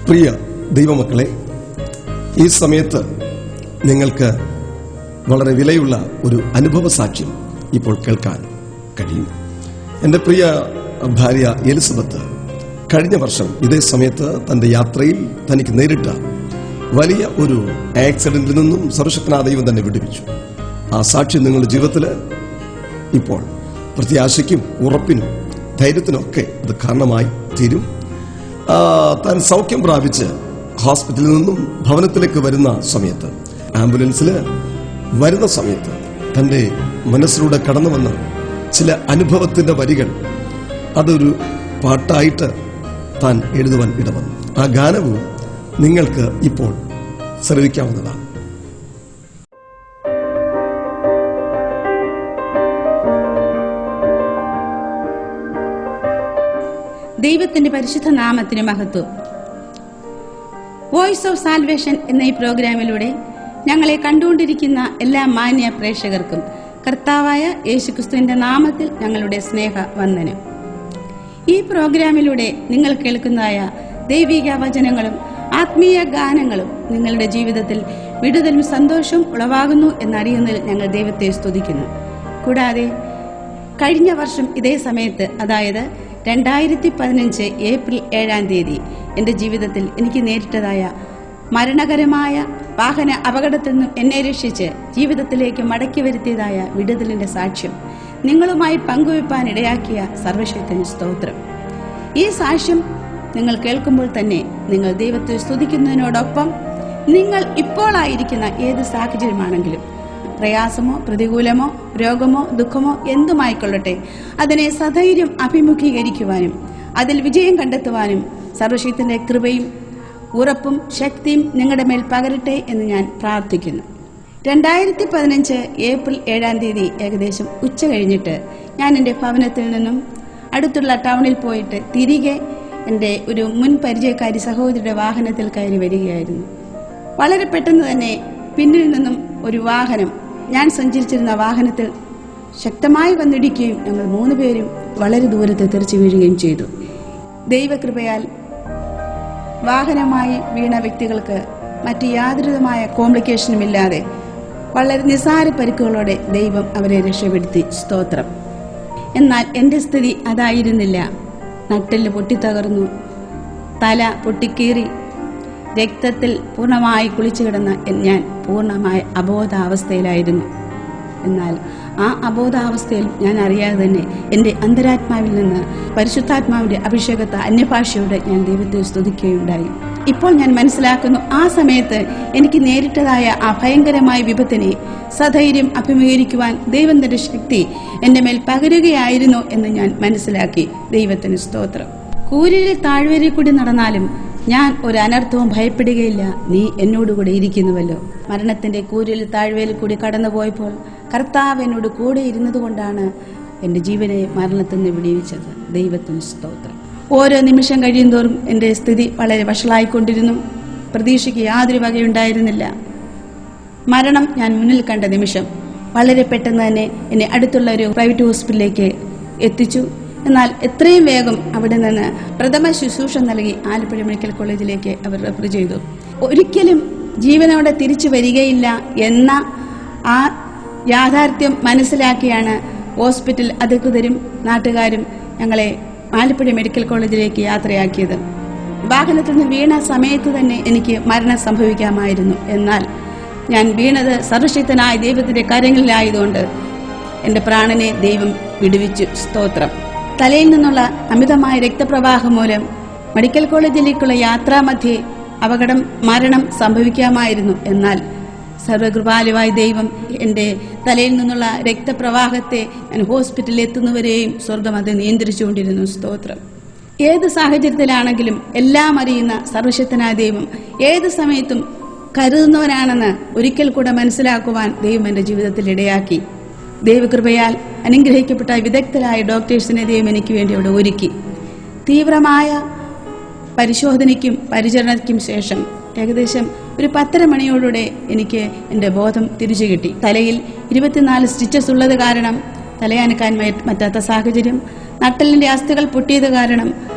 പ്രിയ ദൈവമക്കളെ, ഈ സമയത്ത് നിങ്ങൾക്ക് വളരെ വിലയുള്ള ഒരു അനുഭവ സാക്ഷ്യം ഇപ്പോൾ കേൾക്കാൻ കഴിയും. എൻ്റെ പ്രിയ ഭാര്യ എലിസബത്ത് കഴിഞ്ഞ വർഷം ഇതേ സമയത്ത് തന്റെ യാത്രയിൽ തനിക്ക് നേരിട്ട വലിയ ഒരു ആക്സിഡന്റിൽ നിന്നും സർവശക്തനായ ദൈവം തന്നെ വിടുവിച്ചു. ആ സാക്ഷ്യം നിങ്ങളുടെ ജീവിതത്തിൽ ഇപ്പോൾ പ്രത്യാശയ്ക്കും ഉറപ്പിനും ധൈര്യത്തിനൊക്കെ അത് കാരണമായി തീരും. താൻ സൗഖ്യം പ്രാപിച്ച് ഹോസ്പിറ്റലിൽ നിന്നും ഭവനത്തിലേക്ക് വരുന്ന സമയത്ത്, ആംബുലൻസിൽ വരുന്ന സമയത്ത് തന്റെ മനസ്സിലൂടെ കടന്നു വന്ന ചില അനുഭവത്തിന്റെ വരികൾ അതൊരു പാട്ടായിട്ട് താൻ എഴുതുവാൻ ഇടവന്നു. ആ ഗാനവും നിങ്ങൾക്ക് ഇപ്പോൾ ശ്രവിക്കാവുന്നതാണ്. ദൈവത്തിന്റെ പരിശുദ്ധ നാമത്തിന് മഹത്വം. വോയിസ് ഓഫ് സാൽവേഷൻ എന്ന ഈ പ്രോഗ്രാമിലൂടെ ഞങ്ങളെ കണ്ടുകൊണ്ടിരിക്കുന്ന എല്ലാ മാന്യ പ്രേക്ഷകർക്കും കർത്താവായ യേശുക്രിസ്തുവിന്റെ നാമത്തിൽ ഞങ്ങളുടെ സ്നേഹ വന്ദനം. ഈ പ്രോഗ്രാമിലൂടെ നിങ്ങൾ കേൾക്കുന്നതായ ദൈവിക വചനങ്ങളും ആത്മീയ ഗാനങ്ങളും നിങ്ങളുടെ ജീവിതത്തിൽ വിടുതലും സന്തോഷവും ഉളവാകുന്നു എന്നറിയുന്നതിൽ ഞങ്ങൾ ദൈവത്തെ സ്തുതിക്കുന്നു. കൂടാതെ കഴിഞ്ഞ വർഷം ഇതേ സമയത്ത്, അതായത് 2015 ഏപ്രിൽ 7 എന്റെ ജീവിതത്തിൽ എനിക്ക് നേരിട്ടതായ മരണകരമായ വാഹന അപകടത്തിൽ നിന്നും എന്നെ രക്ഷിച്ച് ജീവിതത്തിലേക്ക് മടക്കി വരുത്തിയതായ വിടുതലിന്റെ സാക്ഷ്യം നിങ്ങളുമായി പങ്കുവയ്പ്പാൻ ഇടയാക്കിയ സർവശക്തന് സ്തോത്രം. ഈ സാക്ഷ്യം നിങ്ങൾ കേൾക്കുമ്പോൾ തന്നെ നിങ്ങൾ ദൈവത്തെ സ്തുതിക്കുന്നതിനോടൊപ്പം നിങ്ങൾ ഇപ്പോഴായിരിക്കുന്ന ഏത് സാഹചര്യമാണെങ്കിലും, പ്രയാസമോ പ്രതികൂലമോ രോഗമോ ദുഃഖമോ എന്തുമായിക്കൊള്ളട്ടെ, അതിനെ സധൈര്യം അഭിമുഖീകരിക്കുവാനും അതിൽ വിജയം കണ്ടെത്തുവാനും സർവശക്തന്റെ കൃപയും ഉറപ്പും ശക്തിയും നിങ്ങളുടെ മേൽ പകരട്ടെ എന്ന് ഞാൻ പ്രാർത്ഥിക്കുന്നു. 2015 ഏപ്രിൽ 7 ഏകദേശം ഉച്ച കഴിഞ്ഞിട്ട് ഞാൻ എൻ്റെ ഭവനത്തിൽ നിന്നും അടുത്തുള്ള ടൗണിൽ പോയിട്ട് തിരികെ എൻ്റെ ഒരു മുൻ പരിചയക്കാരി സഹോദരിയുടെ വാഹനത്തിൽ കയറി വരികയായിരുന്നു. വളരെ പെട്ടെന്ന് തന്നെ പിന്നിൽ നിന്നും ഒരു വാഹനം ഞാൻ സഞ്ചരിച്ചിരുന്ന വാഹനത്തിൽ ശക്തമായി വന്നിടിക്കുകയും ഞങ്ങൾ 3 പേരും വളരെ ദൂരത്ത് തെറിച്ചു വീഴുകയും ചെയ്തു. ദൈവകൃപയാൽ വാഹനമായി വീണ വ്യക്തികൾക്ക് മറ്റ് യാതൊരുവിധമായ കോംപ്ലിക്കേഷനും ഇല്ലാതെ വളരെ നിസ്സാര പരിക്കുകളോടെ ദൈവം അവരെ രക്ഷപ്പെടുത്തി. സ്തോത്രം. എന്നാൽ എൻ്റെ സ്ഥിതി അതായിരുന്നില്ല. നട്ടെല്ല് പൊട്ടിത്തകർന്നു, തല പൊട്ടിക്കീറി, രക്തത്തിൽ പൂർണ്ണമായി കുളിച്ചു കിടന്ന ഞാൻ പൂർണ്ണമായ അബോധാവസ്ഥയിലായിരുന്നു. എന്നാൽ ആ അബോധാവസ്ഥയിൽ ഞാൻ അറിയാതെ തന്നെ എൻ്റെ അന്തരാത്മാവിൽ നിന്ന് പരിശുദ്ധാത്മാവിന്റെ അഭിഷേകത്തെ അന്യഭാഷയോടെ ഞാൻ ദൈവത്തെ സ്തുതിക്കുകയുണ്ടായി. ഇപ്പോൾ ഞാൻ മനസ്സിലാക്കുന്നു, ആ സമയത്ത് എനിക്ക് നേരിട്ടതായ ആ ഭയങ്കരമായ വിപത്തിനെ സധൈര്യം അഭിമുഖീകരിക്കുവാൻ ദൈവത്തിന്റെ ശക്തി എൻ്റെ മേൽ പകരുകയായിരുന്നു എന്ന് ഞാൻ മനസ്സിലാക്കി. ദൈവത്തിന് സ്തോത്രം. കൂരിലെ താഴ്വരയിൽ കൂടി നടന്നാലും ഞാൻ ഒരു അനർത്ഥവും ഭയപ്പെടുകയില്ല, നീ എന്നോടുകൂടെ ഇരിക്കുന്നുവല്ലോ. മരണത്തിന്റെ കൂരിൽ താഴ്വരയിൽ കൂടി കടന്നുപോയപ്പോൾ കർത്താവ് എന്നോട് കൂടെ ഇരുന്നത് കൊണ്ടാണ് എൻ്റെ ജീവനെ മരണത്തിൽ നിന്ന് വിടുവിച്ചത്. ദൈവത്തിന് സ്തോത്രം. ഓരോ നിമിഷം കഴിയുന്തോറും എൻ്റെ സ്ഥിതി വളരെ വഷളായിക്കൊണ്ടിരുന്നു. പ്രതീക്ഷയ്ക്ക് യാതൊരു വകയുണ്ടായിരുന്നില്ല. മരണം ഞാൻ മുന്നിൽ കണ്ട നിമിഷം വളരെ പെട്ടെന്ന് തന്നെ എന്നെ അടുത്തുള്ള ഒരു പ്രൈവറ്റ് ഹോസ്പിറ്റലിലേക്ക് എത്തിച്ചു. എന്നാൽ എത്രയും വേഗം അവിടെ നിന്ന് പ്രഥമ ശുശ്രൂഷ നൽകി ആലപ്പുഴ മെഡിക്കൽ കോളേജിലേക്ക് അവർ റെഫർ ചെയ്തു. ഒരിക്കലും ജീവനോടെ തിരിച്ചു വരികയില്ല എന്ന ആ യാഥാർത്ഥ്യം മനസ്സിലാക്കിയാണ് ഹോസ്പിറ്റൽ അധികൃതരും നാട്ടുകാരും ഞങ്ങളെ ആലപ്പുഴ മെഡിക്കൽ കോളേജിലേക്ക് യാത്രയാക്കിയത്. വാഹനത്തിൽ നിന്ന് വീണ സമയത്ത് തന്നെ എനിക്ക് മരണം സംഭവിക്കാമായിരുന്നു. എന്നാൽ ഞാൻ വീണത് സർവശക്തനായ ദൈവത്തിന്റെ കരങ്ങളിലായതുകൊണ്ട് എന്റെ പ്രാണനെ ദൈവം വിടുവിച്ചു. സ്തോത്രം. തലയിൽ നിന്നുള്ള അമിതമായ രക്തപ്രവാഹം മൂലം മെഡിക്കൽ കോളേജിലേക്കുള്ള യാത്രാമധ്യേ മരണം സംഭവിക്കാമായിരുന്നു. എന്നാൽ സർവകൃപാലുവായ ദൈവം എൻ്റെ തലയിൽ നിന്നുള്ള രക്തപ്രവാഹത്തെ ഞാൻ ഹോസ്പിറ്റലിൽ എത്തുന്നവരെയും സ്വർഗം അത് നിയന്ത്രിച്ചുകൊണ്ടിരുന്നു. സ്തോത്രം. ഏത് സാഹചര്യത്തിലാണെങ്കിലും എല്ലാം അറിയുന്ന സർവശക്തനായ ദൈവം ഏത് സമയത്തും കരുതുന്നവനാണെന്ന് ഒരിക്കൽ കൂടെ മനസ്സിലാക്കുവാൻ ദൈവം എൻ്റെ ജീവിതത്തിൽ ഇടയാക്കി. ദൈവകൃപയാൽ അനുഗ്രഹിക്കപ്പെട്ട വിദഗ്ധരായ ഡോക്ടേഴ്സിനെ ദൈവം എനിക്ക് വേണ്ടി അവിടെ ഒരുക്കി. തീവ്രമായ പരിശോധനയ്ക്കും പരിചരണയ്ക്കും ശേഷം ഏകദേശം ഒരു 10:30 മണിയോടുകൂടെ എനിക്ക് എൻ്റെ ബോധം തിരിച്ചു കിട്ടി. തലയിൽ 24 സ്റ്റിച്ചസ് ഉള്ളത് കാരണം തലയാനക്കാൻ പറ്റാത്ത സാഹചര്യം, നട്ടലിന്റെ അസ്ഥികൾ പൊട്ടിയത് കാരണം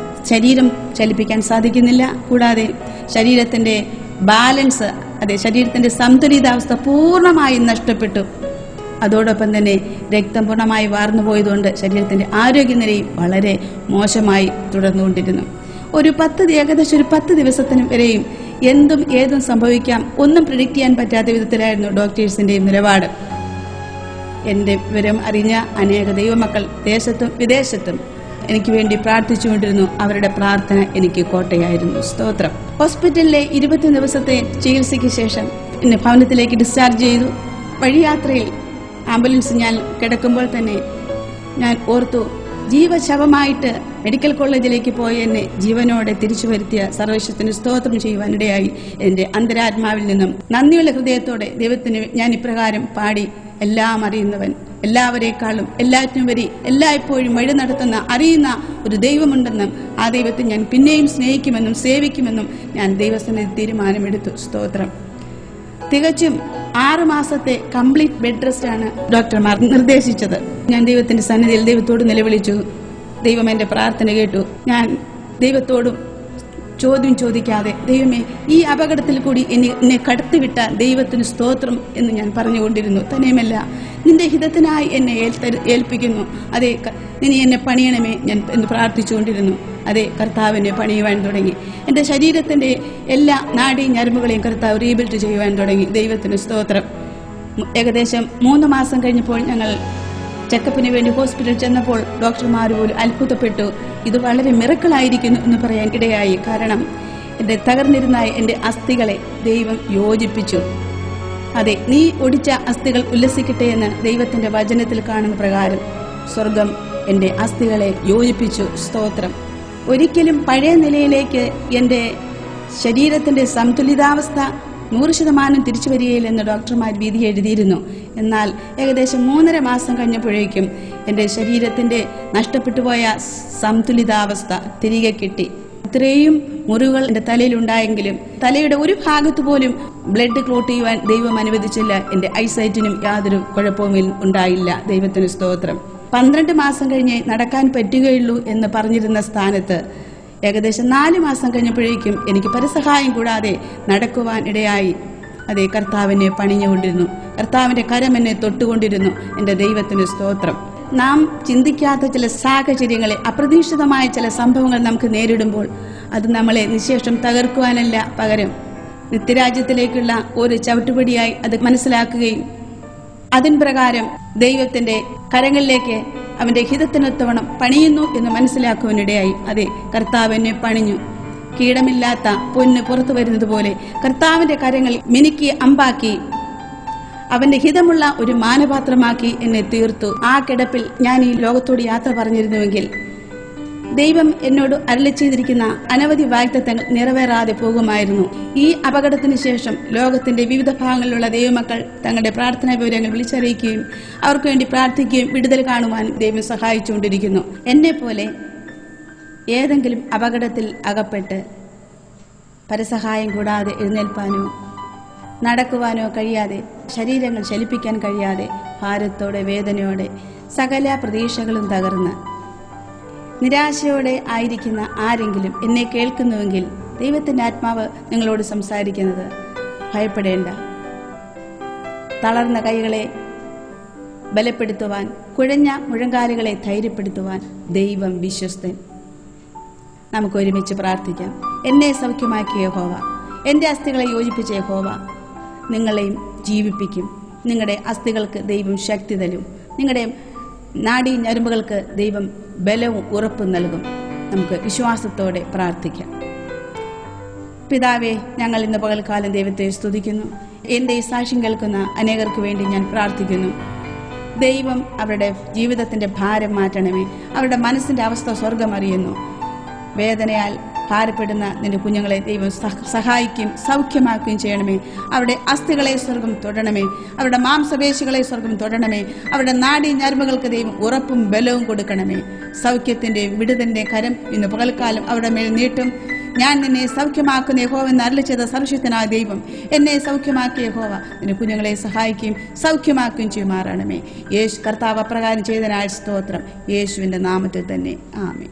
ശരീരം ചലിപ്പിക്കാൻ സാധിക്കുന്നില്ല. കൂടാതെ ശരീരത്തിന്റെ ബാലൻസ്, ശരീരത്തിന്റെ സന്തുലിതാവസ്ഥ പൂർണ്ണമായി നഷ്ടപ്പെട്ടു. അതോടൊപ്പം തന്നെ രക്തം പൂർണ്ണമായി വാർന്നു പോയതുകൊണ്ട് ശരീരത്തിന്റെ ആരോഗ്യനിലയും വളരെ മോശമായി തുടർന്നുകൊണ്ടിരുന്നു. ഏകദേശം ഒരു 10 ദിവസത്തിനും വരെയും എന്തും ഏതും സംഭവിക്കാം, ഒന്നും പ്രിഡിക്റ്റ് ചെയ്യാൻ പറ്റാത്ത വിധത്തിലായിരുന്നു ഡോക്ടേഴ്സിന്റെയും നിലപാട്. എന്റെ വിവരം അറിഞ്ഞ അനേക ദൈവമക്കൾ ദേശത്തും വിദേശത്തും എനിക്ക് വേണ്ടി പ്രാർത്ഥിച്ചുകൊണ്ടിരുന്നു. അവരുടെ പ്രാർത്ഥന എനിക്ക് കോട്ടയായിരുന്നു. സ്തോത്രം. ഹോസ്പിറ്റലിലെ 20 ദിവസത്തെ ചികിത്സയ്ക്ക് ശേഷം എന്നെ ഭവനത്തിലേക്ക് ഡിസ്ചാർജ് ചെയ്തു. വഴിയാത്രയിൽ ആംബുലൻസ് ഞാൻ കിടക്കുമ്പോൾ തന്നെ ഞാൻ ഓർത്തു, ജീവശവമായിട്ട് മെഡിക്കൽ കോളേജിലേക്ക് പോയി എന്നെ ജീവനോടെ തിരിച്ചു വരുത്തിയ സർവ്വശക്തന് സ്തോത്രം ചെയ്യുവാനിടയായി. എന്റെ അന്തരാത്മാവിൽ നിന്നും നന്ദിയുള്ള ഹൃദയത്തോടെ ദൈവത്തിന് ഞാൻ ഇപ്രകാരം പാടി: എല്ലാം അറിയുന്നവൻ, എല്ലാവരെക്കാളും എല്ലാറ്റിനും വരി എല്ലായ്പ്പോഴും വഴി നടത്തുന്ന അറിയുന്ന ഒരു ദൈവമുണ്ടെന്നും ആ ദൈവത്തെ ഞാൻ പിന്നെയും സ്നേഹിക്കുമെന്നും സേവിക്കുമെന്നും ഞാൻ ദൈവസന്നിധി തീരുമാനമെടുത്തു. സ്തോത്രം. തികച്ചും 6 മാസത്തെ കംപ്ലീറ്റ് ബെഡ് റെസ്റ്റ് ആണ് ഡോക്ടർമാർ നിർദ്ദേശിച്ചത്. ഞാൻ ദൈവത്തിന്റെ സന്നിധിയിൽ ദൈവത്തോട് നിലവിളിച്ചു. ദൈവം എന്റെ പ്രാർത്ഥന കേട്ടു. ഞാൻ ദൈവത്തോടും ചോദ്യം ചോദിക്കാതെ, ദൈവമേ, ഈ അപകടത്തിൽ കൂടി എന്നെ കടത്തിവിട്ട ദൈവത്തിന് സ്തോത്രം എന്ന് ഞാൻ പറഞ്ഞുകൊണ്ടിരുന്നു. തന്നെയുമല്ല, നിന്റെ ഹിതത്തിനായി എന്നെ ഏൽപ്പിക്കുന്നു. അതേ, നീ എന്നെ പണിയണമേ ഞാൻ എന്ന് പ്രാർത്ഥിച്ചുകൊണ്ടിരുന്നു. അതേ, കർത്താവിനെ പണിയുവാൻ തുടങ്ങി. എന്റെ ശരീരത്തിന്റെ എല്ലാ നാഡീ ഞരമ്പുകളെയും കർത്താവ് റീബിൽഡ് ചെയ്യുവാൻ തുടങ്ങി. ദൈവത്തിന് സ്തോത്രം. ഏകദേശം 3 മാസം കഴിഞ്ഞപ്പോൾ ഞങ്ങൾ ചെക്കപ്പിന് വേണ്ടി ഹോസ്പിറ്റലിൽ ചെന്നപ്പോൾ ഡോക്ടർമാർ പോലും അത്ഭുതപ്പെട്ടു. ഇത് വളരെ മിറക്കിളായിരിക്കുന്നു എന്ന് പറയാൻ ഇടയായി. കാരണം എന്റെ തകർന്നിരുന്ന എന്റെ അസ്ഥികളെ ദൈവം യോജിപ്പിച്ചു. അതെ, നീ ഒടിച്ച അസ്ഥികൾ ഉല്ലസിക്കട്ടെ എന്ന് ദൈവത്തിന്റെ വചനത്തിൽ കാണുന്ന പ്രകാരം സ്വർഗം എന്റെ അസ്ഥികളെ യോജിപ്പിച്ചു. സ്തോത്രം. ഒരിക്കലും പഴയ നിലയിലേക്ക് എന്റെ ശരീരത്തിന്റെ സന്തുലിതാവസ്ഥ 100% തിരിച്ചു വരികയില്ലെന്ന് ഡോക്ടർമാർ വിധി എഴുതിയിരുന്നു. എന്നാൽ ഏകദേശം 3.5 മാസം കഴിഞ്ഞപ്പോഴേക്കും എന്റെ ശരീരത്തിന്റെ നഷ്ടപ്പെട്ടുപോയ സന്തുലിതാവസ്ഥ തിരികെ കിട്ടി. ഇത്രയും മുറിവുകൾ എന്റെ തലയിലുണ്ടായെങ്കിലും തലയുടെ ഒരു ഭാഗത്ത് പോലും ബ്ലഡ് ക്ലോട്ട് ചെയ്യുവാൻ ദൈവം അനുവദിച്ചില്ല. എന്റെ ഐസൈറ്റിനും യാതൊരു കുഴപ്പവും ഉണ്ടായില്ല. ദൈവത്തിന് സ്തോത്രം. 12 മാസം കഴിഞ്ഞ് നടക്കാൻ പറ്റുകയുള്ളൂ എന്ന് പറഞ്ഞിരുന്ന സ്ഥാനത്ത് ഏകദേശം 4 മാസം കഴിഞ്ഞപ്പോഴേക്കും എനിക്ക് പരസഹായം കൂടാതെ നടക്കുവാൻ ഇടയായി. അതേ, കർത്താവിനെ പണിഞ്ഞുകൊണ്ടിരുന്നു. കർത്താവിന്റെ കരം എന്നെ തൊട്ടുകൊണ്ടിരുന്നു. എന്റെ ദൈവത്തിന് സ്തോത്രം. നാം ചിന്തിക്കാത്ത ചില സാഹചര്യങ്ങളെ, അപ്രതീക്ഷിതമായ ചില സംഭവങ്ങൾ നമുക്ക് നേരിടുമ്പോൾ അത് നമ്മളെ നിശേഷം തകർക്കുവാനല്ല, പകരം നിത്യരാജ്യത്തിലേക്കുള്ള ഒരു ചവിട്ടുപടിയായി അത് മനസ്സിലാക്കുകയും അതിൻ പ്രകാരം ദൈവത്തിന്റെ കരങ്ങളിലേക്ക് അവന്റെ ഹിതത്തിനൊത്തവണ്ണം പണിയുന്നു എന്ന് മനസ്സിലാക്കുവാനിടയായി. അതെ, കർത്താവ് എന്നെ പണിഞ്ഞു. കീടമില്ലാത്ത പൊന്ന് പുറത്തു വരുന്നത് പോലെ കർത്താവിന്റെ കരങ്ങൾ മിനുക്കി അമ്പാക്കി അവന്റെ ഹിതമുള്ള ഒരു മാനപാത്രമാക്കി എന്നെ തീർത്തു. ആ കിടപ്പിൽ ഞാൻ ഈ ലോകത്തോട് യാത്ര പറഞ്ഞിരുന്നുവെങ്കിൽ ദൈവം എന്നോട് അരുളി ചെയ്തിരിക്കുന്ന അനവധി വാഗ്ദത്തങ്ങൾ നിറവേറാതെ പോകുമായിരുന്നു. ഈ അപകടത്തിന് ശേഷം ലോകത്തിന്റെ വിവിധ ഭാഗങ്ങളിലുള്ള ദൈവമക്കൾ തങ്ങളുടെ പ്രാർത്ഥനാ വിവരങ്ങൾ വിളിച്ചറിയിക്കുകയും അവർക്ക് വേണ്ടി പ്രാർത്ഥിക്കുകയും വിടുതൽ കാണുവാൻ ദൈവം സഹായിച്ചുകൊണ്ടിരിക്കുന്നു. എന്നെ പോലെ ഏതെങ്കിലും അപകടത്തിൽ അകപ്പെട്ട് പരസഹായം കൂടാതെ എഴുന്നേൽപ്പാനോ നടക്കുവാനോ കഴിയാതെ, ശരീരങ്ങൾ ചലിപ്പിക്കാൻ കഴിയാതെ, ഭാരത്തോടെ വേദനയോടെ സകല പ്രതീക്ഷകളും തകർന്ന് നിരാശയോടെ ആയിരിക്കുന്ന ആരെങ്കിലും എന്നെ കേൾക്കുന്നുവെങ്കിൽ ദൈവത്തിന്റെ ആത്മാവ് നിങ്ങളോട് സംസാരിക്കുന്നത്: ഭയപ്പെടേണ്ട. തളർന്ന കൈകളെ ബലപ്പെടുത്തുവാൻ, കുഴഞ്ഞ മുഴങ്കാലുകളെ ധൈര്യപ്പെടുത്തുവാൻ ദൈവം വിശ്വസ്തൻ. നമുക്ക് ഒരുമിച്ച് പ്രാർത്ഥിക്കാം. എന്നെ സൗഖ്യമാക്കിയ യഹോവ, എന്റെ അസ്ഥികളെ യോജിപ്പിച്ച യഹോവ നിങ്ങളെയും ജീവിപ്പിക്കും. നിങ്ങളുടെ അസ്ഥികൾക്ക് ദൈവം ശക്തി തരും. നിങ്ങളുടെ നാഡീ ഞരമ്പുകൾക്ക് ദൈവം ബലവും ഉറപ്പും നൽകും. നമുക്ക് വിശ്വാസത്തോടെ പ്രാർത്ഥിക്കാം. പിതാവേ, ഞങ്ങൾ ഇന്ന് പകൽക്കാലം ദൈവത്തെ സ്തുതിക്കുന്നു. എന്റെ ഈ സാക്ഷ്യം കേൾക്കുന്ന അനേകർക്ക് വേണ്ടി ഞാൻ പ്രാർത്ഥിക്കുന്നു. ദൈവം അവരുടെ ജീവിതത്തിന്റെ ഭാരം മാറ്റണമേ. അവരുടെ മനസ്സിന്റെ അവസ്ഥ സ്വർഗം അറിയുന്നു. വേദനയാൽ ഭാരപ്പെടുന്ന നിന്റെ കുഞ്ഞുങ്ങളെ ദൈവം സഹായിക്കുകയും സൗഖ്യമാക്കുകയും ചെയ്യണമേ. അവരുടെ അസ്ഥികളെ സ്വർഗം തൊടണമേ. അവരുടെ മാംസപേശികളെ സ്വർഗം തൊടണമേ. അവരുടെ നാഡീ ഞരമ്പുകൾക്ക് ദൈവം ഉറപ്പും ബലവും കൊടുക്കണമേ. സൗഖ്യത്തിന്റെ വിടുതലിന്റെ കരം ഇന്ന് പകൽക്കാലം അവരുടെ മേൽ നീട്ടും. ഞാൻ നിന്നെ സൗഖ്യമാക്കുന്ന യഹോവ എന്ന് അരുളി ചെയ്ത സർവശക്തനായ ദൈവം എന്നെ സൗഖ്യമാക്കിയ യഹോവ നിന്റെ കുഞ്ഞുങ്ങളെ സഹായിക്കുകയും സൗഖ്യമാക്കുകയും ചെയ്യുമാറാണമേ. യേശു കർത്താവ് അപ്രകാരം ചെയ്തതിനാൽ സ്തോത്രം. യേശുവിന്റെ നാമത്തിൽ തന്നെ ആമേൻ.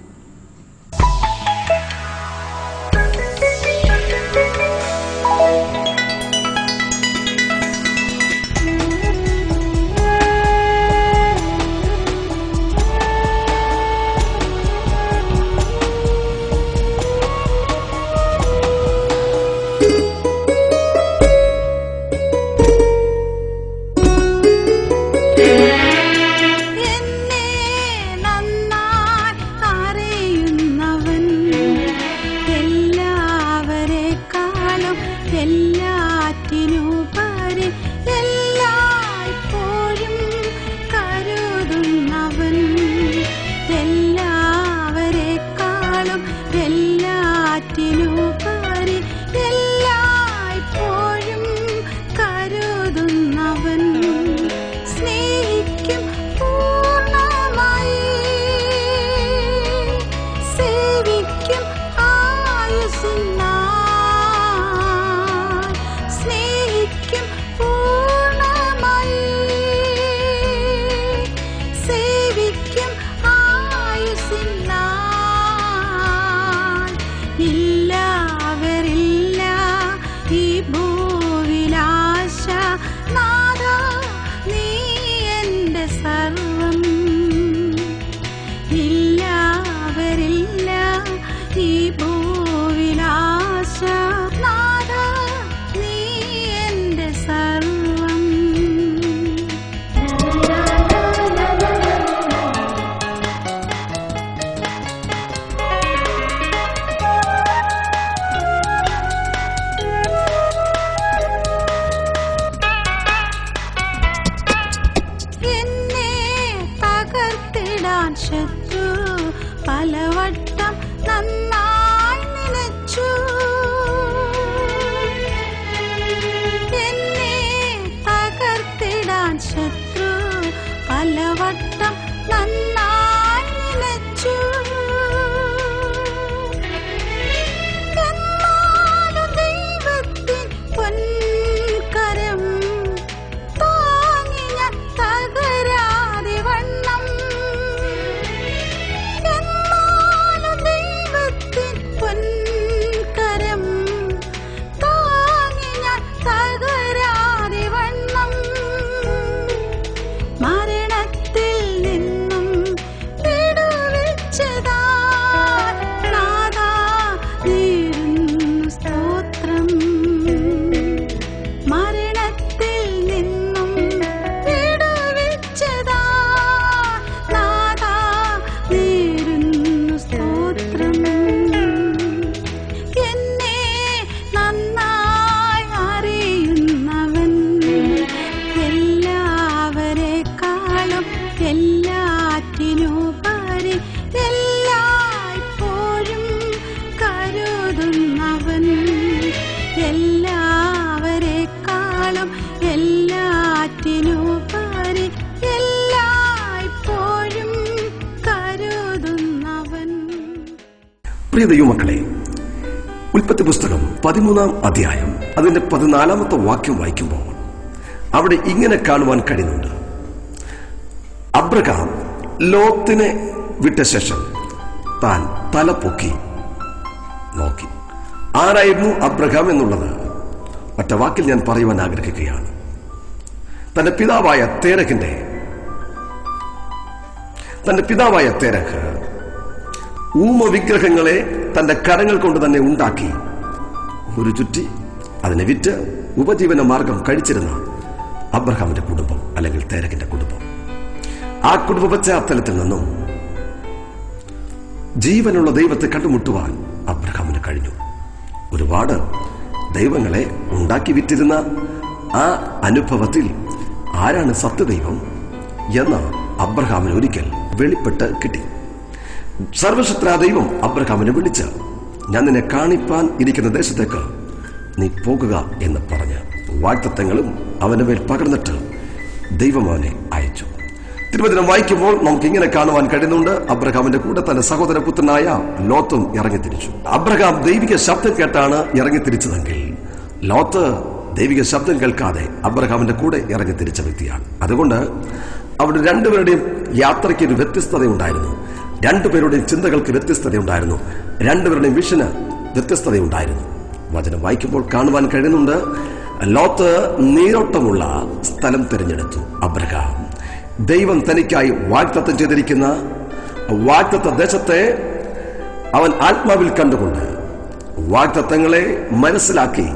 സർവം. ഇല്ലാവരില്ല ഈ ഭൂവിലാശ, നാഥാ നീ എന്റെ സർവം. ശത്രു പലവട്ടം നന്നായി നിലച്ചു. എന്നെ തകർത്തിടാൻ ശത്രു പലവട്ടം നന്നായി നിലച്ചു. എന്നാലും ദൈവത്തിൻ പൊൻകരം താങ്ങി ഞാൻ തകരാതെ വണ്ണം. പൊൻകരം താങ്ങി ഞാൻ തകരാതെ വണ്ണം. മരണത്തിൽ നിന്നും വിടുവിച്ചതാ നാഥാ നീരുന്നു സ്തോത്രം. മരണത്തിൽ നിന്നും വിടുവിച്ചതാ നാഥാ നീരുന്നു സ്തോത്രം. എല്ലാറ്റിനുപരി എല്ലായ്പ്പോഴും കരുതുന്നവൻ, എല്ലാവരെക്കാളും എല്ലാറ്റിനുപരി എല്ലായ്പ്പോഴും കരുതുന്നവൻ. പ്രിയ ദൈവമക്കളെ, ഉൽപ്പത്തി പുസ്തകം 13-ാം അധ്യായം അതിന്റെ 14-ാമത്തെ വാക്യം വായിക്കുമ്പോൾ അവിടെ ഇങ്ങനെ കാണുവാൻ കഴിയുന്നുണ്ട്. അബ്രഹാം ലോത്തിനെ വിട്ട ശേഷം താൻ തല പൊക്കി നോക്കി. ആരായിരുന്നു അബ്രഹാം എന്നുള്ളത് ഒറ്റ വാക്കിൽ ഞാൻ പറയുവാൻ ആഗ്രഹിക്കുകയാണ്. തന്റെ പിതാവായ തേരഖ് ഊമ വിഗ്രഹങ്ങളെ തന്റെ കരങ്ങൾ കൊണ്ട് തന്നെ ഉണ്ടാക്കി ഒരു ചുറ്റി അതിനെ വിറ്റ് ഉപജീവന മാർഗം കഴിച്ചിരുന്ന അബ്രഹാമിന്റെ കുടുംബം, അല്ലെങ്കിൽ തേരഖിന്റെ കുടുംബം. ആ കുടുംബ പശ്ചാത്തലത്തിൽ നിന്നും ജീവനുള്ള ദൈവത്തെ കണ്ടുമുട്ടുവാൻ അബ്രഹാമിന് കഴിഞ്ഞു. ഒരുപാട് ദൈവങ്ങളെ ഉണ്ടാക്കി വിറ്റിരുന്ന ആ അനുഭവത്തിൽ ആരാണ് സത്യദൈവം എന്ന് അബ്രഹാമിന് ഒരിക്കൽ വെളിപ്പെട്ട് കിട്ടി. സർവശക്തനായ ദൈവം അബ്രഹാമിനെ വിളിച്ച്, ഞാൻ നിന്നെ കാണിപ്പാൻ ഇരിക്കുന്ന ദേശത്തേക്ക് നീ പോകുക എന്ന് പറഞ്ഞ് വാഗ്ദത്തങ്ങളും അവന്റെ മേൽ പകർന്നിട്ട് ദൈവം അവനെ അയച്ചു. തിരുവചനം വായിക്കുമ്പോൾ നമുക്ക് ഇങ്ങനെ കാണുവാൻ കഴിയുന്നുണ്ട്. അബ്രഹാമിന്റെ കൂടെ തന്റെ സഹോദരപുത്രനായ ലോത്തും ഇറങ്ങിത്തിരിച്ചു. അബ്രഹാം ദൈവിക ശബ്ദം കേട്ടാണ് ഇറങ്ങിത്തിരിച്ചതെങ്കിൽ ലോത്ത് ദൈവിക ശബ്ദം കേൾക്കാതെ അബ്രഹാമിന്റെ കൂടെ ഇറങ്ങിത്തിരിച്ച വ്യക്തിയാണ്. അതുകൊണ്ട് അവിടെ രണ്ടുപേരുടെയും യാത്രയ്ക്ക് ഒരു വ്യത്യസ്തതയുണ്ടായിരുന്നു. രണ്ടുപേരുടെയും ചിന്തകൾക്ക് വ്യത്യസ്തതയുണ്ടായിരുന്നു. രണ്ടുപേരുടെയും വിഷന് വ്യത്യസ്തതയുണ്ടായിരുന്നു. വചനം വായിക്കുമ്പോൾ കാണുവാൻ കഴിയുന്നുണ്ട്, ലോത്ത് നീരോട്ടമുള്ള സ്ഥലം തിരഞ്ഞെടുത്തു. അബ്രഹാം ദൈവം തനിക്കായി വാഗ്ദത്തം ചെയ്തിരിക്കുന്ന വാഗ്ദത്ത ദേശത്തെ അവൻ ആത്മാവിൽ കണ്ടുകൊണ്ട് വാഗ്ദത്തങ്ങളെ മനസ്സിലാക്കി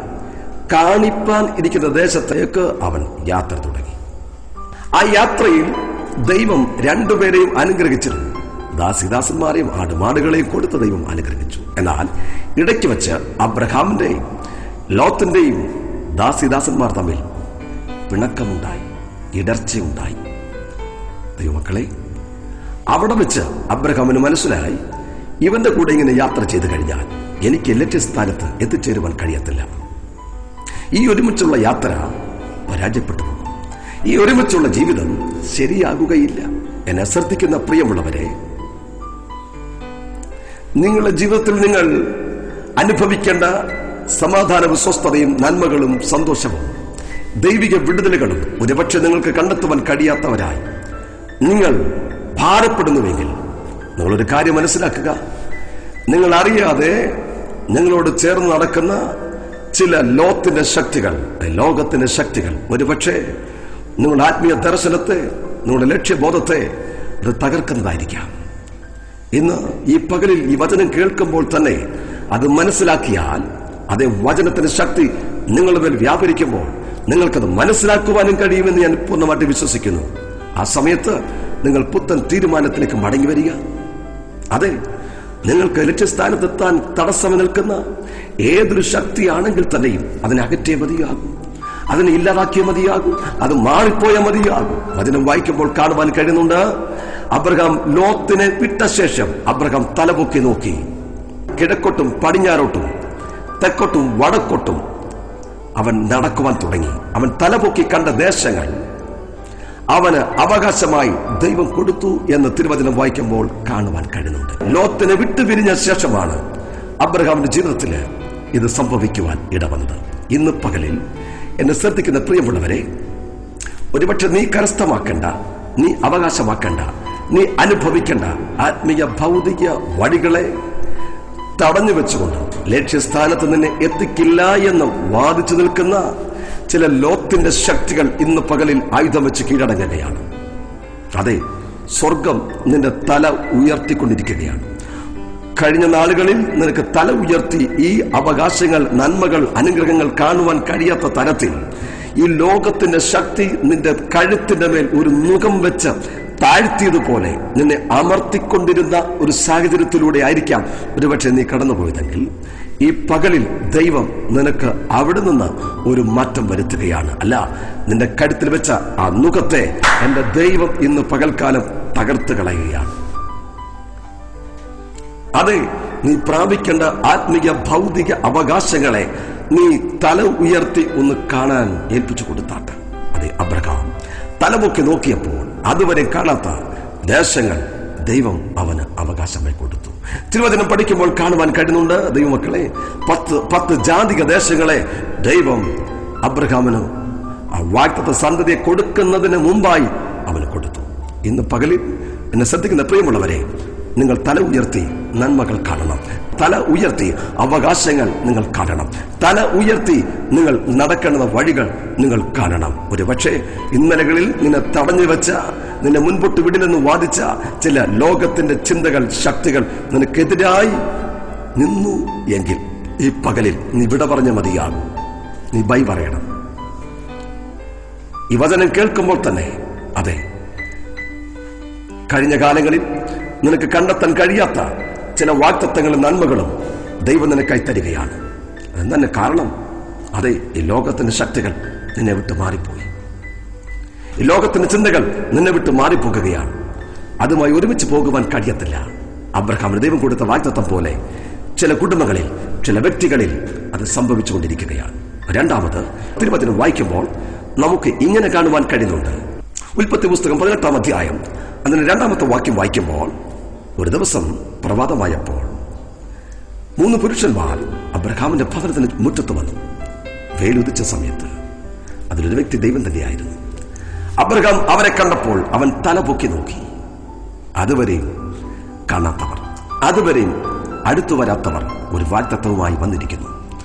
കാണിപ്പാൻ ഇരിക്കുന്ന ദേശത്തേക്ക് അവൻ യാത്ര തുടങ്ങി. ആ യാത്രയിൽ ദൈവം രണ്ടുപേരെയും അനുഗ്രഹിച്ചിരുന്നു. ദാസിദാസന്മാരെയും ആടുമാടുകളെയും കൊടുത്ത ദൈവം അനുഗ്രഹിച്ചു. എന്നാൽ ഇടയ്ക്ക് വെച്ച് അബ്രഹാമിന്റെയും ലോത്തിന്റെയും ദാസിദാസന്മാർ തമ്മിൽ പിണക്കമുണ്ടായി, ഇടർച്ചയുണ്ടായി. ദൈവമക്കളെ, അവിടെ വെച്ച് അബ്രഹാമിന് മനസ്സിലായി, ഇവന്റെ കൂടെ ഇങ്ങനെ യാത്ര ചെയ്തു കഴിഞ്ഞാൽ എനിക്ക് ലക്ഷ്യസ്ഥാനത്ത് എത്തിച്ചേരുവാൻ കഴിയത്തില്ല. ഈ ഒരുമിച്ചുള്ള യാത്ര പരാജയപ്പെട്ടു പോകും. ഈ ഒരുമിച്ചുള്ള ജീവിതം ശരിയാകുകയില്ല. എന്നെ ശ്രദ്ധിക്കുന്ന പ്രിയമുള്ളവരെ, നിങ്ങളുടെ ജീവിതത്തിൽ നിങ്ങൾ അനുഭവിക്കേണ്ട സമാധാനവും സ്വസ്ഥതയും നന്മകളും സന്തോഷവും ദൈവിക വിടുതലുകളും ഒരുപക്ഷെ നിങ്ങൾക്ക് കണ്ടെത്തുവാൻ കഴിയാത്തവരായി നിങ്ങൾ ഭാരപ്പെടുന്നുവെങ്കിൽ നിങ്ങളൊരു കാര്യം മനസ്സിലാക്കുക. നിങ്ങൾ അറിയാതെ നിങ്ങളോട് ചേർന്ന് നടക്കുന്ന ചില ലോകത്തിന്റെ ശക്തികൾ ഒരുപക്ഷെ നിങ്ങളുടെ ആത്മീയ ദർശനത്തെ നിങ്ങളുടെ ലക്ഷ്യബോധത്തെ അത് തകർക്കുന്നതായിരിക്കാം. ഇന്ന് ഈ പകലിൽ ഈ വചനം കേൾക്കുമ്പോൾ തന്നെ അത് മനസ്സിലാക്കിയാൽ, അതേ വചനത്തിന്റെ ശക്തി നിങ്ങളുടെ മേൽ വ്യാപരിക്കുമ്പോൾ നിങ്ങൾക്കത് മനസ്സിലാക്കുവാനും കഴിയുമെന്ന് ഞാൻ പൂർണ്ണമായിട്ട് വിശ്വസിക്കുന്നു. ആ സമയത്ത് നിങ്ങൾ പുത്തൻ തീരുമാനത്തിലേക്ക് മടങ്ങി വരിക. അതെ, നിങ്ങൾക്ക് ലക്ഷ്യസ്ഥാനത്തെത്താൻ തടസ്സം നിൽക്കുന്ന ഏതൊരു ശക്തിയാണെങ്കിൽ തന്നെയും അതിനെ അകറ്റേ മതിയാകും, അതിനെ ഇല്ലാതാക്കിയേ മതിയാകും, അത് മാറിപ്പോയാൽ മതിയാകും. വചനം വായിക്കുമ്പോൾ കാണുവാൻ കഴിയുന്നുണ്ട്, അബ്രഹാം ലോത്തിനെ വിട്ട ശേഷം അബ്രഹാം തലപൊക്കി നോക്കി. കിഴക്കോട്ടും പടിഞ്ഞാറോട്ടും തെക്കോട്ടും വടക്കോട്ടും അവൻ നടക്കുവാൻ തുടങ്ങി. അവൻ തലപൊക്കി കണ്ട ദേശങ്ങൾ അവന് അവകാശമായി ദൈവം കൊടുത്തു എന്ന് തിരുവചനം വായിക്കുമ്പോൾ കാണുവാൻ കഴിയുന്നുണ്ട്. ലോത്തിനെ വിട്ടുപിരിഞ്ഞ ശേഷമാണ് അബ്രഹാമിന്റെ ജീവിതത്തിൽ ഇത് സംഭവിക്കുവാൻ ഇടവന്നത്. ഇന്ന് പകലിൽ എന്നെ ശ്രദ്ധിക്കുന്ന പ്രിയമുള്ളവരെ, ഒരുപക്ഷെ നീ കരസ്ഥമാക്കേണ്ട, നീ അവകാശമാക്കേണ്ട, നീ അനുഭവിക്കേണ്ട ആത്മീയ ഭൗതിക വഴികളെ തടഞ്ഞു വെച്ചുകൊണ്ട് ലക്ഷ്യസ്ഥാനത്ത് നിന്നെ എത്തിക്കില്ല എന്ന് വാദിച്ചു നിൽക്കുന്ന ചില ലോത്തിന്റെ ശക്തികൾ ഇന്ന് പകലിൽ ആയുധം വെച്ച് കീഴടങ്ങുകയാണ്. അതെ, സ്വർഗം നിന്റെ തല ഉയർത്തിക്കൊണ്ടിരിക്കുകയാണ്. കഴിഞ്ഞ നാളുകളിൽ നിനക്ക് തല ഉയർത്തി ഈ അവകാശങ്ങൾ, നന്മകൾ, അനുഗ്രഹങ്ങൾ കാണുവാൻ കഴിയാത്ത തരത്തിൽ ഈ ലോകത്തിന്റെ ശക്തി നിന്റെ കഴുത്തിന്റെ മേൽ ഒരു നുകം വെച്ച് താഴ്ത്തിയതുപോലെ നിന്നെ അമർത്തിക്കൊണ്ടിരുന്ന ഒരു സാഹചര്യത്തിലൂടെ ആയിരിക്കാം ഒരുപക്ഷെ നീ കടന്നുപോയതെങ്കിൽ ഈ പകലിൽ ദൈവം നിനക്ക് അവിടെ നിന്ന് ഒരു മാറ്റം വരുത്തുകയാണ്. അല്ല, നിന്റെ കഴുത്തിൽ വെച്ച ആ നുകത്തെ എന്റെ ദൈവം ഇന്ന് പകൽക്കാലം തകർത്ത് കളയുകയാണ്. അതെ, നീ പ്രാപിക്കേണ്ട ആത്മീയ ഭൗതിക അവകാശങ്ങളെ നീ തല ഉയർത്തി ഒന്ന് കാണാൻ ഏൽപ്പിച്ചു കൊടുത്താട്ട്. അതെ, അബ്രഹാം തലമുക്കി നോക്കിയപ്പോൾ അതുവരെ കാണാത്ത ദേശങ്ങൾ ദൈവം അവന് അവകാശമായി കൊടുത്തു. തിരുവചനം പഠിക്കുമ്പോൾ കാണുവാൻ കഴിയുന്നുണ്ട്, ദൈവമക്കളെ, 10 ജാതിക ദേശങ്ങളെ ദൈവം അബ്രഹാമിന് ആ വാഗ്ദത്ത സന്തതിയെ കൊടുക്കുന്നതിന് മുമ്പായി അവന് കൊടുത്തു. ഇന്ന് പകലിൽ എന്നെ ശ്രദ്ധിക്കുന്ന പ്രിയമുള്ളവരെ, നിങ്ങൾ തല ഉയർത്തി നന്മകൾ കാണണം, തല ഉയർത്തി അവകാശങ്ങൾ നിങ്ങൾ കാണണം, തല ഉയർത്തി നിങ്ങൾ നടക്കേണ്ട വഴികൾ നിങ്ങൾ കാണണം. ഒരു പക്ഷേ ഇന്നലകളിൽ നിന്നെ തടഞ്ഞു വെച്ച, നിന്നെ മുൻപോട്ട് വിടില്ലെന്ന് വാദിച്ച ചില ലോകത്തിന്റെ ചിന്തകൾ, ശക്തികൾ നിനക്കെതിരായി നിന്നു എങ്കിൽ ഈ പകലിൽ നീ വിട പറഞ്ഞ മതിയാകും. നീ ബൈ പറയണം. ഈ വചനം കേൾക്കുമ്പോൾ തന്നെ, അതെ, കഴിഞ്ഞ കാലങ്ങളിൽ നിനക്ക് കണ്ടെത്താൻ കഴിയാത്ത ചില വാഗ്ദത്തങ്ങളും നന്മകളും ദൈവം നിനക്കായി തരികയാണ്. അതെന്നെ കാരണം, അതെ, ഈ ലോകത്തിന്റെ ശക്തികൾ നിന്നെ വിട്ട് മാറിപ്പോയി. ഈ ലോകത്തിന്റെ ചിന്തകൾ നിന്നെ വിട്ട് മാറിപ്പോകുകയാണ്. അതുമായി ഒരുമിച്ച് പോകുവാൻ കഴിയത്തില്ല. അബ്രഹാമിന് ദൈവം കൊടുത്ത വാഗ്ദത്തം പോലെ ചില കുടുംബങ്ങളിൽ, ചില വ്യക്തികളിൽ അത് സംഭവിച്ചുകൊണ്ടിരിക്കുകയാണ്. രണ്ടാമത് തിരുവചനം വായിക്കുമ്പോൾ നമുക്ക് ഇങ്ങനെ കാണുവാൻ കഴിയുന്നുണ്ട്. ഉൽപ്പത്തി പുസ്തകം 18-ാം അധ്യായം അതിന് 2-ാമത്തെ വാക്യം വായിക്കുമ്പോൾ, ഒരു ദിവസം പ്രഭാതമായപ്പോൾ 3 പുരുഷന്മാർ അബ്രഹാമിന്റെ ഭവനത്തിന് മുറ്റത്ത് വന്നു. വെയിലുദിച്ച സമയത്ത് അതിലൊരു വ്യക്തി ദൈവം തന്നെയായിരുന്നു. അബ്രഹാം അവരെ കണ്ടപ്പോൾ അവൻ തല പൊക്കി നോക്കി. അതുവരെയും കാണാത്തവർ, അതുവരെയും അടുത്തു വരാത്തവർ ഒരു വാഗ്ദത്തവുമായി വന്നിരിക്കുന്നു.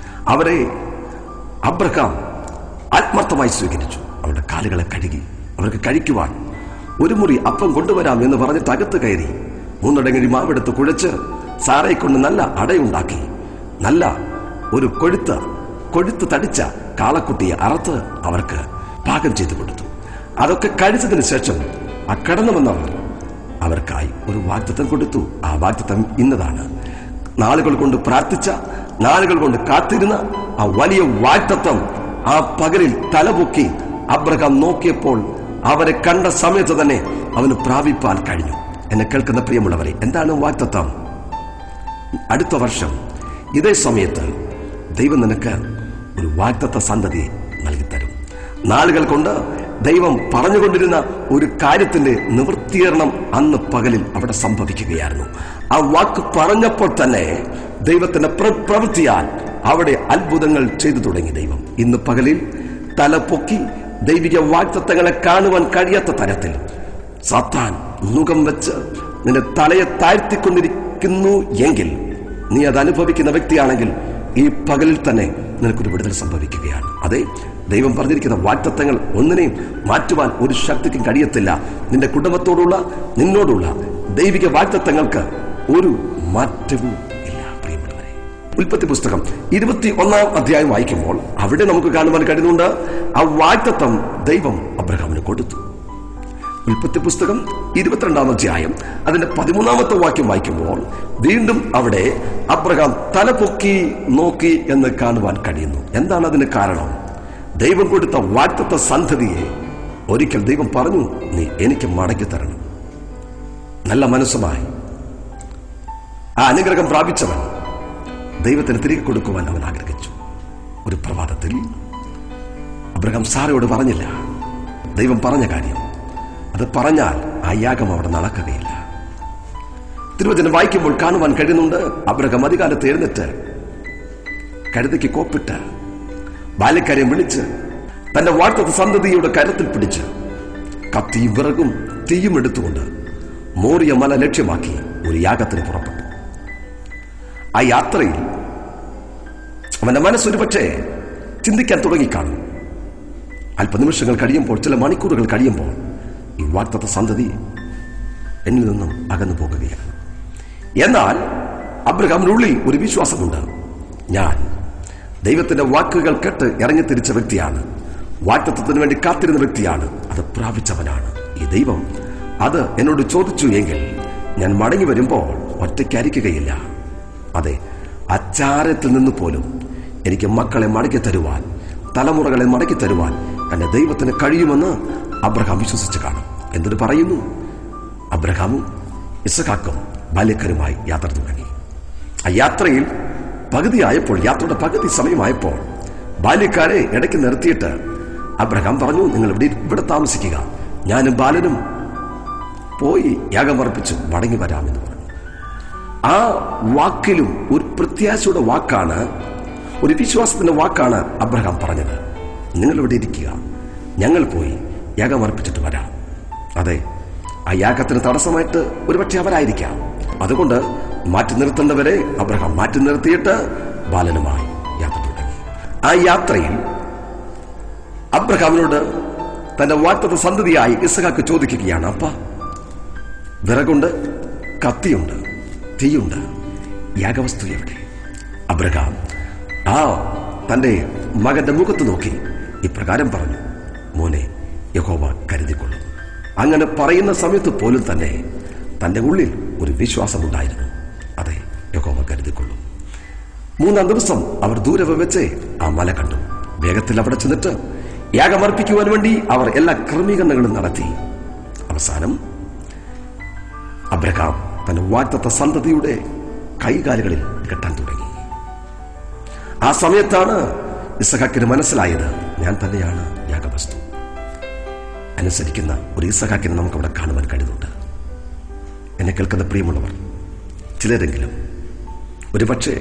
അവരെ അബ്രഹാം ആത്മാർത്ഥമായി സ്വീകരിച്ചു. അവരുടെ കാലുകളെ കഴുകി അവർക്ക് കഴിക്കുവാൻ ഒരു മുറി അപ്പം കൊണ്ടുവരാം എന്ന് പറഞ്ഞിട്ട് അകത്ത് കയറി 3 അടങ്ങഴി മാവെടുത്ത് കുഴച്ച് സാറയെ കൊണ്ട് നല്ല അടയുണ്ടാക്കി നല്ല ഒരു കൊഴുത്ത് തടിച്ച കാളക്കുട്ടിയെ അറുത്ത് അവർക്ക് പാകം ചെയ്തു കൊടുത്തു. അതൊക്കെ കഴിച്ചതിന് ശേഷം ആ കടന്നു വന്നവർ അവർക്കായി ഒരു വാഗ്ദത്തം കൊടുത്തു. ആ വാഗ്ദത്തം ഇന്നതാണ്. നാളുകൾ കൊണ്ട് പ്രാർത്ഥിച്ച, നാളുകൾ കൊണ്ട് കാത്തിരുന്ന ആ വലിയ വാഗ്ദത്തം ആ പകലിൽ തലപൊക്കി അബ്രഹാം നോക്കിയപ്പോൾ അവരെ കണ്ട സമയത്ത് തന്നെ അവന് പ്രാപിപ്പാൻ കഴിഞ്ഞു. എന്നെ കേൾക്കുന്ന പ്രിയമുള്ളവരെ, എന്താണ് വാഗ്ദത്തം? അടുത്ത വർഷം ഇതേ സമയത്ത് ദൈവം നിനക്ക് ഒരു വാഗ്ദത്ത സന്തതിയെ നൽകിത്തരും. നാളുകൾ കൊണ്ട് ദൈവം പറഞ്ഞുകൊണ്ടിരുന്ന ഒരു കാര്യത്തിന്റെ നിവൃത്തീകരണം അന്ന് പകലിൽ അവിടെ സംഭവിക്കുകയായിരുന്നു. ആ വാക്ക് പറഞ്ഞപ്പോൾ തന്നെ ദൈവത്തിന്റെ പ്രവൃത്തിയാൽ അവിടെ അത്ഭുതങ്ങൾ ചെയ്തു തുടങ്ങി ദൈവം. ഇന്ന് പകലിൽ തലപൊക്കി ദൈവിക വാഗ്ദത്തങ്ങളെ കാണുവാൻ കഴിയാത്ത തരത്തിൽ സാത്താൻ മുഖം വെച്ച് നിന്റെ തലയെ താഴ്ത്തിക്കൊണ്ടിരിക്കുന്നു എങ്കിൽ, നീ അത് അനുഭവിക്കുന്ന വ്യക്തിയാണെങ്കിൽ ഈ പകലിൽ തന്നെ നിനക്കൊരു വിടുതൽ സംഭവിക്കുകയാണ്. അതെ, ദൈവം പറഞ്ഞിരിക്കുന്ന വാഗ്ദത്തങ്ങൾ ഒന്നിനെയും മാറ്റുവാൻ ഒരു ശക്തിക്കും കഴിയത്തില്ല. നിന്റെ കുടുംബത്തോടുള്ള, നിന്നോടുള്ള ദൈവിക വാഗ്ദത്തങ്ങൾക്ക് ഒരു മാറ്റവും ഇല്ല. പ്രിയമുള്ളവരെ, ഉൽപ്പത്തി പുസ്തകം 21 അധ്യായം വായിക്കുമ്പോൾ അവിടെ നമുക്ക് കാണുവാൻ കഴിയുന്നുണ്ട്, ആ വാഗ്ദത്തം ദൈവം അബ്രഹാമിന് കൊടുത്തു. ഉൽപ്പത്തി പുസ്തകം 22 അധ്യായം അതിന്റെ 13 വാക്യം വായിക്കുമ്പോൾ വീണ്ടും അവിടെ അബ്രഹാം തലപൊക്കി നോക്കി എന്ന് കാണുവാൻ കഴിയുന്നു. എന്താണ് അതിന് കാരണം? ദൈവം കൊടുത്ത വാഗ്ദത്ത സന്തതിയെ ഒരിക്കൽ ദൈവം പറഞ്ഞു, നീ എനിക്ക് മടക്കി തരണം. നല്ല മനസ്സുമായി ആ അനുഗ്രഹം പ്രാപിച്ചവൻ ദൈവത്തിന് തിരികെ കൊടുക്കുവാൻ അവൻ ആഗ്രഹിച്ചു. ഒരു പ്രഭാതത്തിൽ അബ്രഹാം സാറയോട് പറഞ്ഞില്ല. ദൈവം പറഞ്ഞ കാര്യം അത് പറഞ്ഞാൽ ആ യാഗം അവിടെ നടക്കുകയില്ല. തിരുവചനം വായിക്കുമ്പോൾ കാണുവാൻ കഴിയുന്നുണ്ട്, അബ്രഹാം അധികാലത്ത് എഴുന്നേറ്റ് കഴുതയ്ക്ക് കോപ്പിട്ട് ബാല്യക്കാരെയും വിളിച്ച് തന്റെ വാഗ്ദത്ത സന്തതിയുടെ കരത്തിൽ പിടിച്ച് കത്തിയും വിറകും തീയും എടുത്തുകൊണ്ട് മോറിയ മല ലക്ഷ്യമാക്കി ഒരു യാഗത്തിന് പുറപ്പെട്ടു. ആ യാത്രയിൽ അവന്റെ മനസ്സൊരു പക്ഷേ ചിന്തിക്കാൻ തുടങ്ങിക്കാണും. അല്പനിമിഷങ്ങൾ കഴിയുമ്പോൾ, ചില മണിക്കൂറുകൾ കഴിയുമ്പോൾ ഈ വാഗ്ദത്ത സന്തതി എന്നിൽ നിന്നും അകന്നു പോകുകയാണ്. എന്നാൽ അബ്രഹാമിനുള്ളിൽ ഒരു വിശ്വാസമുണ്ട്. ഞാൻ ദൈവത്തിന്റെ വാക്കുകൾ കേട്ട് ഇറങ്ങിത്തിരിച്ച വ്യക്തിയാണ്, വാഗ്ദത്തത്തിന് വേണ്ടി കാത്തിരുന്ന വ്യക്തിയാണ്, അത് പ്രാപിച്ചവനാണ്. ഈ ദൈവം അത് എന്നോട് ചോദിച്ചു എങ്കിൽ ഞാൻ മടങ്ങി വരുമ്പോൾ ഒറ്റയ്ക്കായിരിക്കുകയില്ല. അതെ, അച്ചാരത്തിൽ നിന്ന് പോലും എനിക്ക് മക്കളെ മടക്കി തരുവാൻ, തലമുറകളെ മടക്കി തരുവാൻ എന്റെ ദൈവത്തിന് കഴിയുമെന്ന് അബ്രഹാം വിശ്വസിച്ച് കാണും. എന്തിനു പറയുന്നു? അബ്രഹാമും ഇസഹാക്കും ബാല്യക്കാരുമായി യാത്ര തുടങ്ങി. ആ യാത്രയിൽ പകുതിയായപ്പോൾ, യാത്രയുടെ പകുതി സമയമായപ്പോൾ ബാല്യക്കാരെ ഇടയ്ക്ക് നിർത്തിയിട്ട് അബ്രഹാം പറഞ്ഞു, നിങ്ങൾ ഇവിടെ താമസിക്കുക, ഞാനും ബാലനും പോയി യാഗമർപ്പിച്ചു മടങ്ങി വരാമെന്ന് പറഞ്ഞു. ആ വാക്കിലും ഒരു പ്രത്യാശയുടെ വാക്കാണ്, ഒരു വിശ്വാസത്തിന്റെ വാക്കാണ് അബ്രഹാം പറഞ്ഞത്. നിങ്ങൾ ഇവിടെ ഇരിക്കുക, ഞങ്ങൾ പോയി യാഗമർപ്പിച്ചിട്ട് വരാം. അതെ, ആ യാഗത്തിന് തടസ്സമായിട്ട് ഒരുപക്ഷെ അവരായിരിക്കാം. അതുകൊണ്ട് മാറ്റി നിർത്തേണ്ടവരെ അബ്രഹാം മാറ്റി നിർത്തിയിട്ട് ബാലനുമായി യാത്ര തുടങ്ങി. ആ യാത്രയിൽ അബ്രഹാമിനോട് തന്റെ വാഗ്ദത്ത സന്തതിയായി ഇസഹാക്ക് ചോദിക്കുകയാണ്, അപ്പ വിറകുണ്ട്, കത്തിയുണ്ട്, തീയുണ്ട്, യാഗവസ്തു എവിടെ? അബ്രഹാം ആ തന്റെ മകന്റെ മുഖത്ത് നോക്കി ഇപ്രകാരം പറഞ്ഞു, മോനെ, യഹോവ കരുതിക്കൊള്ളും. അങ്ങനെ പറയുന്ന സമയത്ത് പോലും തന്നെ തന്റെ ഉള്ളിൽ ഒരു വിശ്വാസമുണ്ടായിരുന്നു. അതെ, യഹോവ കരുതിക്കൊള്ളും. 3-ാം ദിവസം അവർ ദൂരെ വെച്ച് ആ മല കണ്ടു. വേഗത്തിൽ അവിടെ ചെന്നിട്ട് യാഗമർപ്പിക്കുവാൻ വേണ്ടി അവർ എല്ലാ ക്രമീകരണങ്ങളും നടത്തി. അവസാനം അബ്രഹാം തന്റെ വാഗ്ദത്ത സന്തതിയുടെ കൈകാലുകളിൽ കെട്ടാൻ തുടങ്ങി. ആ സമയത്താണ് ഇസഹാക്കിന് മനസ്സിലായത്, ഞാൻ തന്നെയാണ് യാഗവസ്തു. അനുസരിക്കുന്ന ഒരു ഇസഹാക്കിനെ നമുക്കവിടെ കാണുവാൻ കഴിയുന്നുണ്ട്. എന്നെ കേൾക്കുന്ന പ്രിയമുള്ളവർ, ചിലരെങ്കിലും ഒരുപക്ഷെ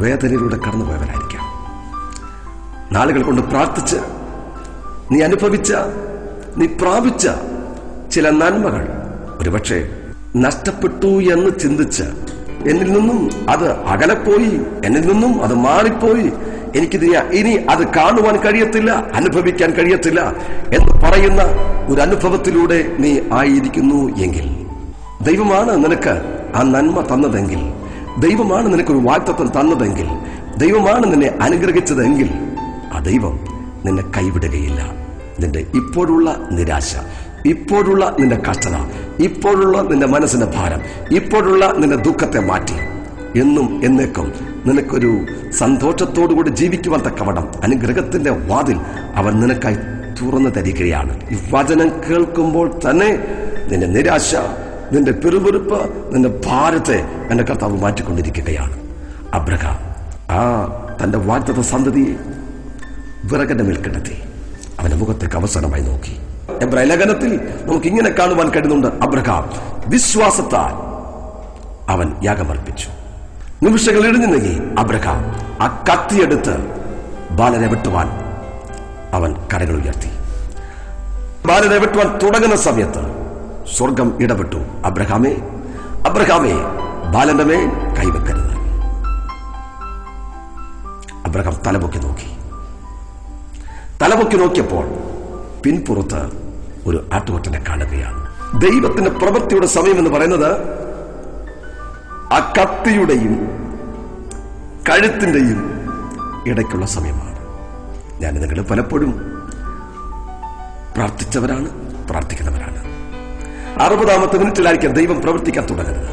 വേദനയിലൂടെ കടന്നുപോയവരായിരിക്കാം. നാളുകൾ കൊണ്ട് പ്രാർത്ഥിച്ച് നീ അനുഭവിച്ച, നീ പ്രാപിച്ച ചില നന്മകൾ ഒരുപക്ഷെ നഷ്ടപ്പെട്ടു എന്ന് ചിന്തിച്ച് എന്നിൽ നിന്നും അത് അകലെപ്പോയി, എന്നിൽ നിന്നും അത് മാറിപ്പോയി, എനിക്കിത് ഇനി അത് കാണുവാൻ കഴിയത്തില്ല, അനുഭവിക്കാൻ കഴിയത്തില്ല എന്ന് പറയുന്ന ഒരു അനുഭവത്തിലൂടെ നീ ആയിരിക്കുന്നു എങ്കിൽ, ദൈവമാണ് നിനക്ക് ആ നന്മ തന്നതെങ്കിൽ, ദൈവമാണ് നിനക്കൊരു വാഗ്ദത്തം തന്നതെങ്കിൽ, ദൈവമാണ് നിന്നെ അനുഗ്രഹിച്ചതെങ്കിൽ, ആ ദൈവം നിന്നെ കൈവിടുകയില്ല. നിന്റെ ഇപ്പോഴുള്ള നിരാശ, ഇപ്പോഴുള്ള നിന്റെ കഷ്ടത, ഇപ്പോഴുള്ള നിന്റെ മനസ്സിന്റെ ഭാരം, ഇപ്പോഴുള്ള നിന്റെ ദുഃഖത്തെ മാറ്റി എന്നും എന്നേക്കും നിനക്കൊരു സന്തോഷത്തോടുകൂടി ജീവിക്കുവാൻ തക്കവണ്ണം അനുഗ്രഹത്തിന്റെ വാതിൽ അവൻ നിനക്കായി തുറന്നു തരികയാണ്. ഈ വചനം കേൾക്കുമ്പോൾ തന്നെ നിന്റെ നിരാശ, നിന്റെ പിറുപിറുപ്പ്, നിന്റെ ഭാരത്തെ എന്റെ കർത്താവ് മാറ്റിക്കൊണ്ടിരിക്കുകയാണ്. അബ്രഹാം ആ തന്റെ വാഗ്ദത്ത സന്തതിയെ വിറകന്റെ മേൽ കിടത്തി അവന്റെ മുഖത്തേക്ക് അവസാനമായി നോക്കി. എബ്രായ ലേഖനത്തിൽ നമുക്ക് ഇങ്ങനെ കാണുവാൻ കഴിയുന്നുണ്ട്, അബ്രഹാം വിശ്വാസത്താൽ അവൻ യാഗമർപ്പിച്ചു. നിമിഷങ്ങൾ ഇടിഞ്ഞു നീങ്ങി അബ്രഹാം ആ കത്തിയെടുത്ത് ബാലനെ വെട്ടുവാൻ അവൻ കരങ്ങൾ ഉയർത്തി. ബാലനെ വെട്ടുവാൻ തുടങ്ങുന്ന സമയത്ത് സ്വർഗം ഇടപെട്ടു. അബ്രഹാമേ, അബ്രഹാമേ, ബാലന്റെ മേൽ കൈവെക്കരുത്. അബ്രഹാം തലപൊക്കി നോക്കി. തലപൊക്കി നോക്കിയപ്പോൾ പിൻപുറത്ത് ഒരു ആട്ടുകൊറ്റനെ കാണുകയാണ്. ദൈവത്തിന്റെ പ്രവൃത്തിയുടെ സമയം എന്ന് പറയുന്നത് ആ കത്തിയുടെയും കഴുത്തിന്റെയും ഇടയ്ക്കുള്ള സമയമാണ്. ഞാൻ നിങ്ങൾ പലപ്പോഴും പ്രാർത്ഥിച്ചവരാണ്, പ്രാർത്ഥിക്കുന്നവരാണ്. 60ാമത്തെ മിനിറ്റിലായിരിക്കും ദൈവം പ്രവർത്തിക്കാൻ തുടങ്ങുന്നത്.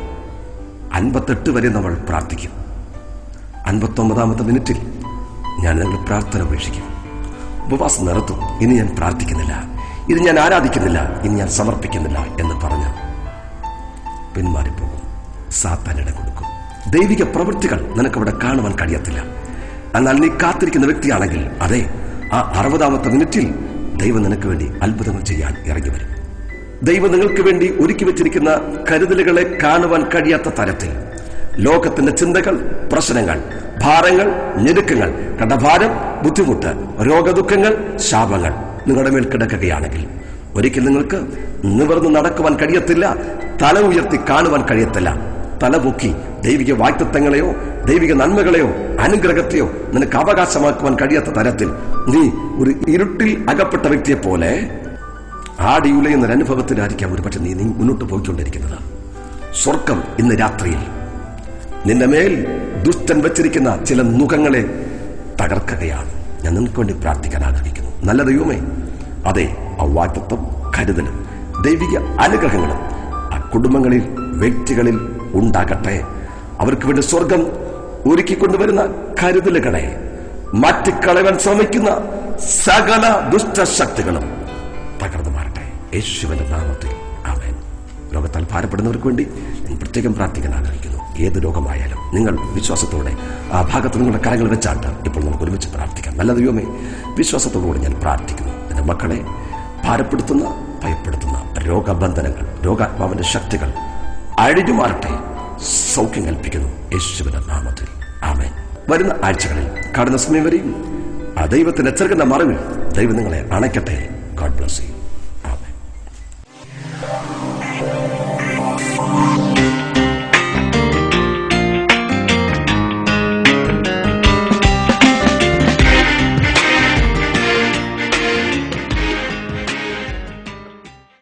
58 വരെ നമ്മൾ പ്രാർത്ഥിക്കും. 59ാമത്തെ മിനിറ്റിൽ ഞാൻ നിങ്ങൾ പ്രാർത്ഥന ഉപേക്ഷിക്കും, ഉപവാസം നിർത്തും. ഇനി ഞാൻ പ്രാർത്ഥിക്കുന്നില്ല, ഇത് ഞാൻ ആരാധിക്കുന്നില്ല, ഇനി ഞാൻ സമർപ്പിക്കുന്നില്ല എന്ന് പറഞ്ഞ് പിന്മാറിപ്പോകും. സാത്താൻ ഇടം കൊടുക്കും. ദൈവിക പ്രവൃത്തികൾ നിനക്കവിടെ കാണുവാൻ കഴിയത്തില്ല. എന്നാൽ നീ കാത്തിരിക്കുന്ന വ്യക്തിയാണെങ്കിൽ അതെ, ആ 60ാമത്തെ മിനിറ്റിൽ ദൈവം നിനക്ക് വേണ്ടി അത്ഭുതങ്ങൾ ചെയ്യാൻ ഇറങ്ങി വരും. ദൈവം നിങ്ങൾക്ക് വേണ്ടി ഒരുക്കി വെച്ചിരിക്കുന്ന കരുതലുകളെ കാണുവാൻ കഴിയാത്ത തരത്തിൽ ലോകത്തിന്റെ ചിന്തകൾ, പ്രശ്നങ്ങൾ, ഭാരങ്ങൾ, ഞെരുക്കങ്ങൾ, കടഭാരം, ബുദ്ധിമുട്ട്, രോഗദുഃഖങ്ങൾ, ശാപങ്ങൾ നിങ്ങളുടെ മേൽ കിടക്കുകയാണെങ്കിൽ ഒരിക്കൽ നിങ്ങൾക്ക് നിവർന്ന് നടക്കുവാൻ കഴിയത്തില്ല, തല ഉയർത്തി കാണുവാൻ കഴിയത്തില്ല. തലപൊക്കി ദൈവിക വാഗ്ദത്തങ്ങളെയോ ദൈവിക നന്മകളെയോ അനുഗ്രഹത്തെയോ നിനക്ക് അവകാശമാക്കുവാൻ കഴിയാത്ത തരത്തിൽ നീ ഒരു ഇരുട്ടിൽ അകപ്പെട്ട വ്യക്തിയെ പോലെ ആടിയുലയുന്നൊരു അനുഭവത്തിലായിരിക്കാം ഒരുപക്ഷെ നീ മുന്നോട്ട് പോയിക്കൊണ്ടിരിക്കുന്നത്. സ്വർഗം ഇന്ന് രാത്രിയിൽ നിന്റെ മേൽ ദുഷ്ടൻ വെച്ചിരിക്കുന്ന ചില നുഖങ്ങളെ തകർക്കുകയാണ്. ഞാൻ നിനക്ക് വേണ്ടി പ്രാർത്ഥിക്കാൻ ആഗ്രഹിക്കുന്നു. നല്ല ദൈവമേ, അതെ, ആ വാഗ്ദത്തം, കരുതലും ദൈവിക അനുഗ്രഹങ്ങളും ആ കുടുംബങ്ങളിൽ, വ്യക്തികളിൽ ഉണ്ടാകട്ടെ. അവർക്ക് വേണ്ടി സ്വർഗം ഒരുക്കിക്കൊണ്ടുവരുന്ന കരുതലുകളെ മാറ്റിക്കളയാൻ ശ്രമിക്കുന്ന സകല ദുഷ്ടശക്തികളും തകർന്നു മാറട്ടെ, യേശുവിന്റെ നാമത്തിൽ. ആമേൻ. രോഗത്താൽ ഭാരപ്പെടുന്നവർക്ക് വേണ്ടി ഞാൻ പ്രത്യേകം പ്രാർത്ഥിക്കാൻ ആഗ്രഹിക്കുന്നു. ഏത് രോഗമായാലും നിങ്ങൾ വിശ്വാസത്തോടെ ആ ഭാഗത്ത് നിങ്ങളുടെ കരങ്ങൾ വെച്ചാട്ട് ഇപ്പോൾ നമുക്ക് ഒരുമിച്ച് പ്രാർത്ഥിക്കാം. നല്ല ദൈവമേ, വിശ്വാസത്തോടുകൂടി ഞാൻ പ്രാർത്ഥിക്കുന്നു. എന്റെ മക്കളെ ഭാരപ്പെടുത്തുന്ന, ഭയപ്പെടുത്തുന്ന രോഗബന്ധനങ്ങൾ, രോഗാത്മാവിന്റെ ശക്തികൾ അഴിഞ്ഞുമാറട്ടെ. സൗഖ്യം കൽപ്പിക്കുന്നു യേശുവിന്റെ നാമത്തിൽ. ആമേൻ. വരുന്ന ആഴ്ചകളിൽ കടന്ന സമയം വരെയും ആ ദൈവത്തിന്റെ ചെറുക്കുന്ന മറവിൽ ദൈവം നിങ്ങളെ അണയ്ക്കട്ടെ. God bless you.